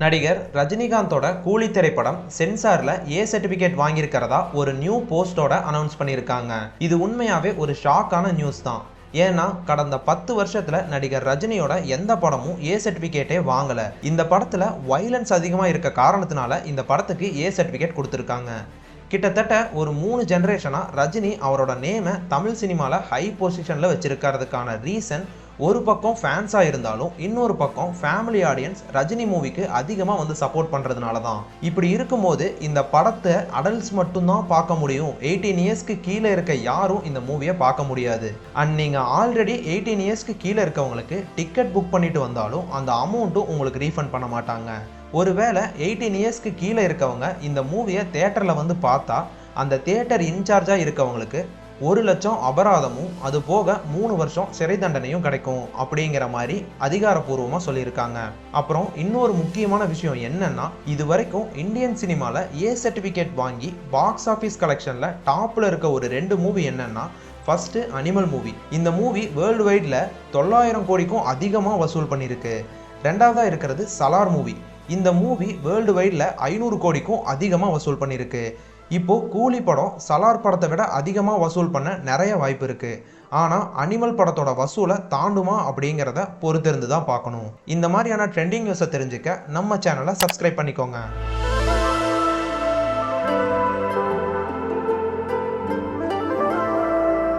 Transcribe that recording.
நடிகர் ரஜினிகாந்தோட கூலி திரைப்படம் சென்சார்ல ஏ சர்டிபிகேட் வாங்கியிருக்கிறதா ஒரு நியூ போஸ்டோட அனௌன்ஸ் பண்ணியிருக்காங்க. இது உண்மையாவே ஒரு ஷாக்கான நியூஸ் தான். ஏன்னா கடந்த 10 வருஷத்துல நடிகர் ரஜினியோட எந்த படமும் ஏ சர்டிபிகேட்டே வாங்கல. இந்த படத்துல வைலன்ஸ் அதிகமா இருக்க காரணத்தினால இந்த படத்துக்கு ஏ சர்டிபிகேட் கொடுத்திருக்காங்க. கிட்டத்தட்ட ஒரு 3 ஜெனரேஷனா ரஜினி அவரோட நேமை தமிழ் சினிமால ஹை பொசிஷன்ல வச்சிருக்கிறதுக்கான ரீசன் ஒரு பக்கம் ஃபேன்ஸா இருந்தாலும் இன்னொரு பக்கம் ஃபேமிலி ஆடியன்ஸ் ரஜினி மூவிக்கு அதிகமாக வந்து சப்போர்ட் பண்றதுனால தான். இப்படி இருக்கும்போது இந்த படத்தை அடல்ட்ஸ் மட்டும்தான் பார்க்க முடியும், 18 இயர்ஸ்க்கு கீழே இருக்க யாரும் இந்த மூவியை பார்க்க முடியாது. அண்ட் நீங்க ஆல்ரெடி 18 இயர்ஸ்க்கு கீழே இருக்கவங்களுக்கு டிக்கெட் புக் பண்ணிட்டு வந்தாலும் அந்த அமௌண்ட்டும் உங்களுக்கு ரீஃபண்ட் பண்ண மாட்டாங்க. ஒருவேளை 18 இயர்ஸ்க்கு கீழே இருக்கவங்க இந்த மூவியை தியேட்டரில் வந்து பார்த்தா அந்த தியேட்டர் இன்சார்ஜாக இருக்கவங்களுக்கு 1 லட்சம் அபராதமும் அது போக 3 வருஷம் சிறை தண்டனையும் கிடைக்கும் அப்படிங்கிற மாதிரி அதிகாரப்பூர்வமாக சொல்லியிருக்காங்க. அப்புறம் இன்னொரு முக்கியமான விஷயம் என்னன்னா, இது வரைக்கும் இந்தியன் சினிமாவில் ஏ சர்டிஃபிகேட் வாங்கி பாக்ஸ் ஆஃபீஸ் கலெக்ஷனில் டாப்பில் இருக்க ஒரு 2 மூவி என்னன்னா, ஃபர்ஸ்ட் அனிமல் மூவி. இந்த மூவி வேர்ல்டு வைடில் 900 கோடிக்கும் அதிகமாக வசூல் பண்ணியிருக்கு. ரெண்டாவதாக இருக்கிறது சலார் மூவி. இந்த மூவி வேர்ல்டு வைடில் 500 கோடிக்கும் அதிகமாக வசூல் பண்ணியிருக்கு. இப்போ கூலி படம் சலார் படத்தை விட அதிகமாக வசூல் பண்ண நிறைய வாய்ப்பு இருக்கு. ஆனால் அனிமல் படத்தோட வசூலை தாண்டுமா அப்படிங்கிறத பொறுத்திருந்து தான் பார்க்கணும். இந்த மாதிரியான ட்ரெண்டிங் நியூஸை தெரிஞ்சுக்க நம்ம சேனலை சப்ஸ்கிரைப் பண்ணிக்கோங்க.